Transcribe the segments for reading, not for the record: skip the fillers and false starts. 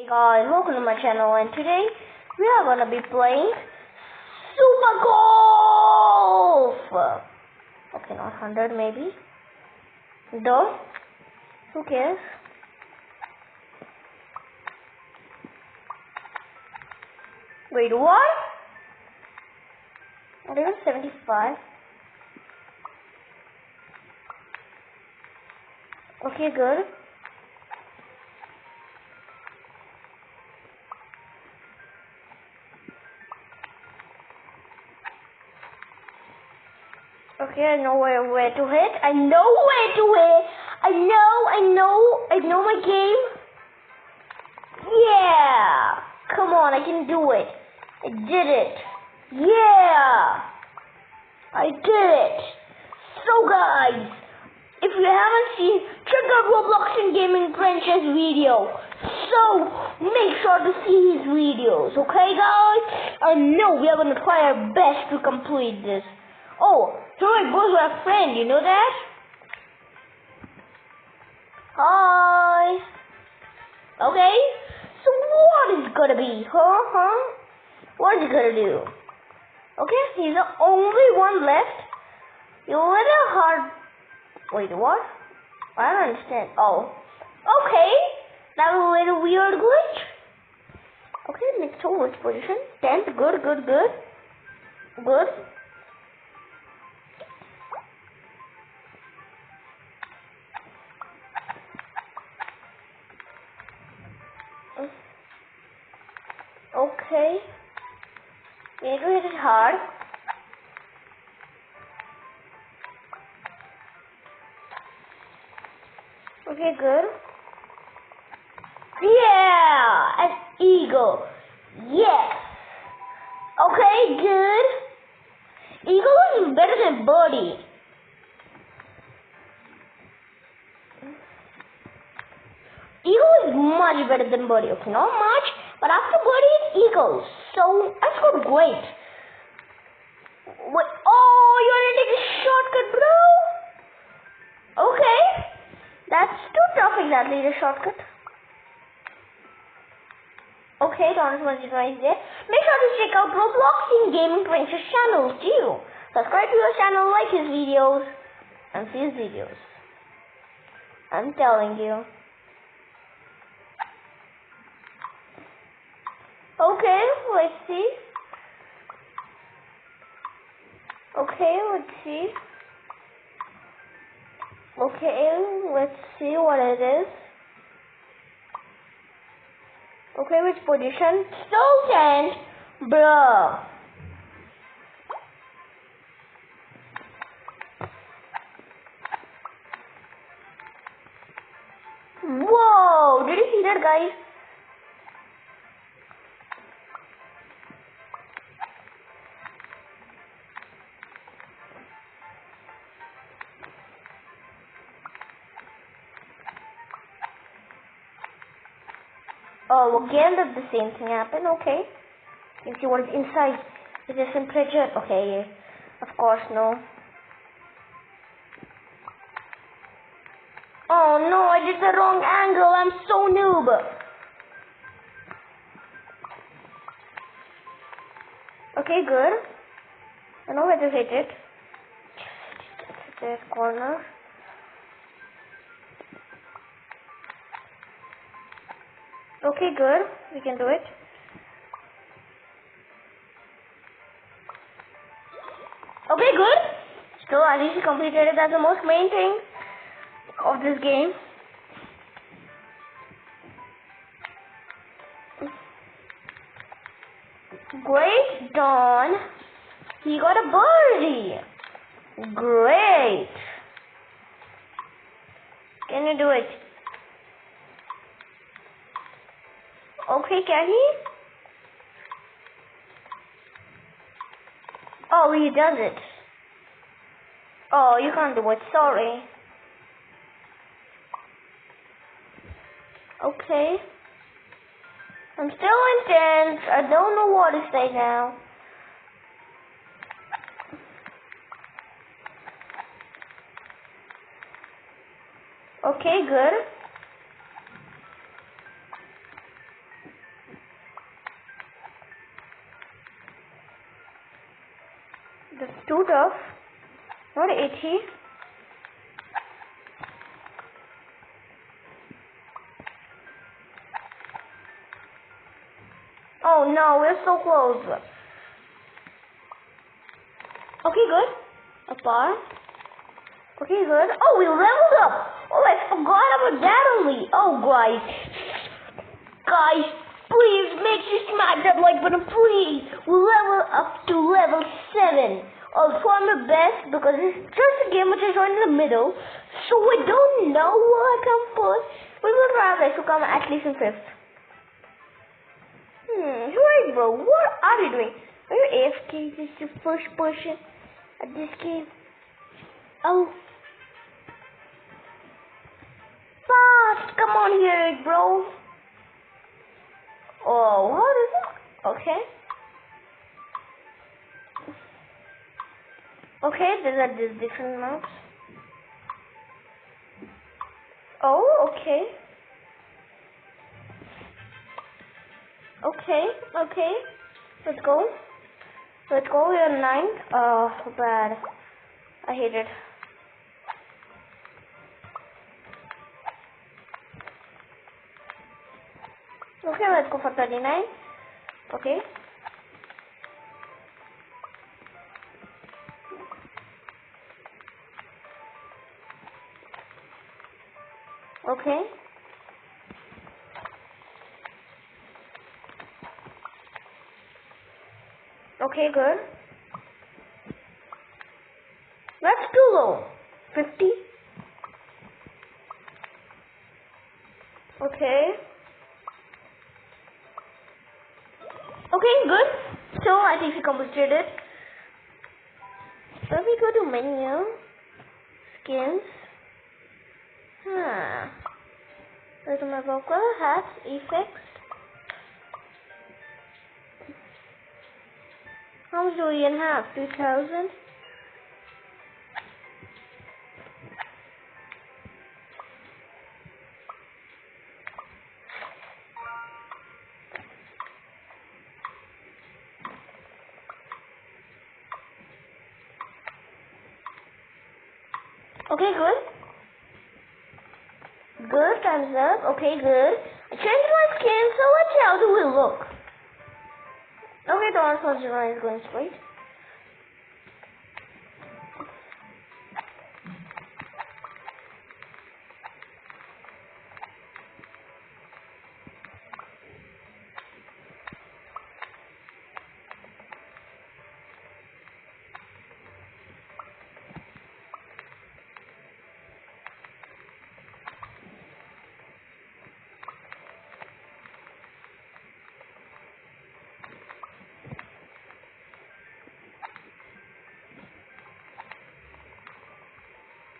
Hey guys, welcome to my channel, and today we are gonna be playing Super Golf! Okay, not 100 maybe. Though, who cares? Wait, what? Not even 75. Okay, good. Okay, I know where to hit. I know where to hit. I know my game. Yeah! Come on, I can do it. I did it. Yeah! I did it. So guys, if you haven't seen, check out Roblox and Gaming Princess video. So, make sure to see his videos, okay guys? I know we are going to try our best to complete this. Oh, so it goes with a friend, you know that? Hi. Okay, so what is it gonna be, huh? What is it gonna do? Okay, he's the only one left. You're a little hard. Wait, what? I don't understand. Oh, okay, that was a little weird glitch. Okay, next to which position? 10th, good. Okay. We need to hit it hard. Okay, good. Yeah! An eagle. Yes! Okay, good. Eagle is better than birdie. Eagle is much better than birdie. Okay, not much, but after birdie it's eagle. So, I scored great. Wait, oh, you want to take a shortcut, bro? Okay. That's too tough exactly, the shortcut. Okay, Thomas was right there. Make sure to check out Roblox and Gaming Princess channels too. Subscribe to your channel, like his videos, and see his videos. I'm telling you. Okay, let's see. Okay, let's see. Okay, let's see what it is. Okay, which position? So 10, bruh. Whoa, did you see that, guys? Oh, again did the same thing happen, okay. You see what is inside. Is this temperature? Okay, of course, no. Oh no, I did the wrong angle. I'm so noob. Okay, good. I know where to hit it. This corner. Okay, good. We can do it. Okay, good. So at least we completed it. That's the most main thing of this game. Great, Dawn. He got a birdie. Great. Can you do it? Okay, can he? Oh, he does it. Oh, you can't do it. Sorry. Okay. I'm still intense. I don't know what to say now. Okay, good. That's too tough. Not 80. Oh no, we're so close. Okay, good. A bar. Okay, good. Oh, we leveled up. Oh, I forgot about that only. Oh, guys. Guys, please make sure you smash that like button, please. We level up to level 7. I'll try my best because it's just a game which I joined in the middle. So we don't know where I come first. We will try our best to come at least in 5th. Right, bro. What are you doing? Are you AFK? This is your first person at this game. Oh. Fast! Come on here, bro. Oh, what is it? Okay. Okay, these are these different maps. Oh, okay. Okay. Let's go. Let's go. We are 9. Oh, bad. I hate it. Okay, let's go for 39. Okay. Okay. Okay, good. That's too low. 50. Okay. Okay, good. So I think we completed it. Let me go to menu, skins. Go to my vocal, hats, effects. How much do we even have? 2,000. Okay, good. Good, thumbs up. Okay, good. I changed my skin, so let's see how do we look. Okay, the one is going straight.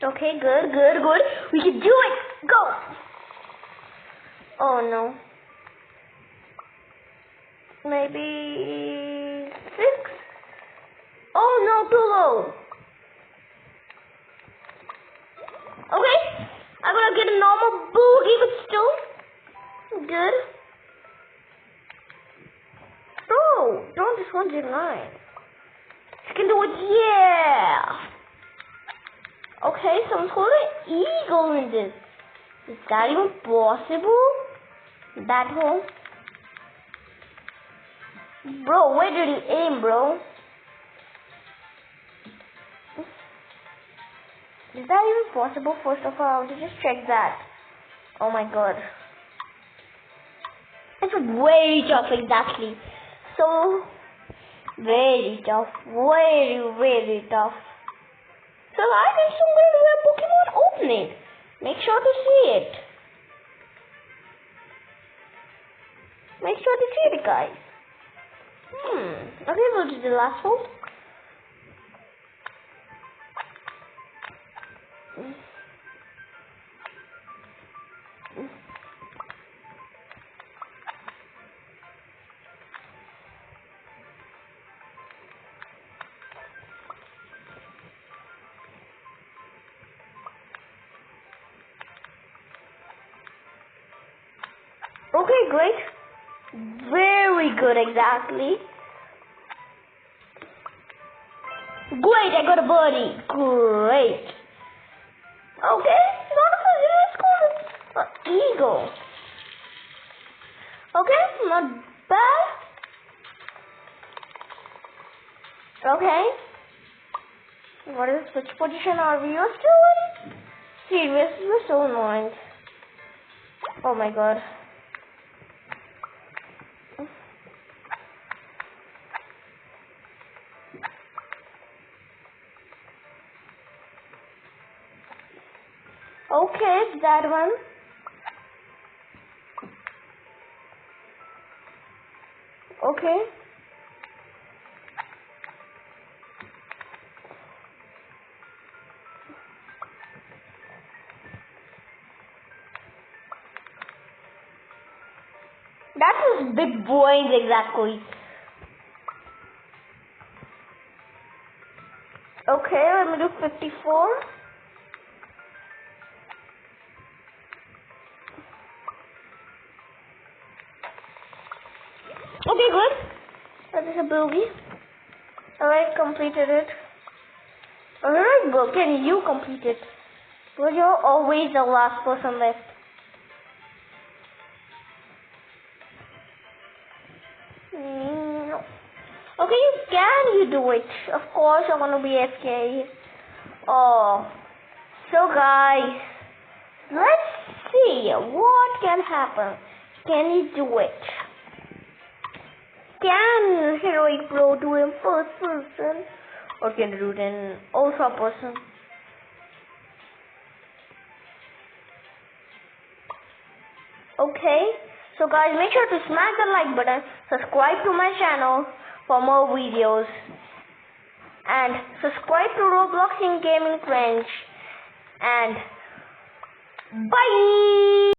Okay, good. We can do it. Go. Oh no. Maybe 6. Oh no, too low. Okay, I'm gonna get a normal boogie, but still good. Oh, don't just 109. You can do it, yeah. Okay, someone's holding an eagle in this. Is that even possible? That hole? Bro, where did you aim, bro? Is that even possible? First of all, I want to just check that. Oh my god. It's very tough, exactly. So, very tough. Very tough. So I think somewhere we have Pokemon opening. Make sure to see it. Make sure to see it, guys. Okay, we'll do the last one. Okay, great. Very good, exactly. Great, I got a birdie. Great. Okay, not a zero score. Eagle. Okay, not bad. Okay. What is which position are we still in? Seriously, we're so annoying. Oh my god. Okay, that one. Okay. That was big brains exactly. Okay, let me do 54. Okay, good. That is a bogey. Alright, completed it. Alright, bro, can you complete it? Because you're always the last person left. No. Okay, you do it. Of course, I want to be SK. Oh. So, guys, let's see what can happen. Can you do it? Can Heroic Pro do it in first person? Or can you do it in ultra person? Okay, so guys, make sure to smash the like button, subscribe to my channel for more videos, and subscribe to Roblox in Gaming French, and bye!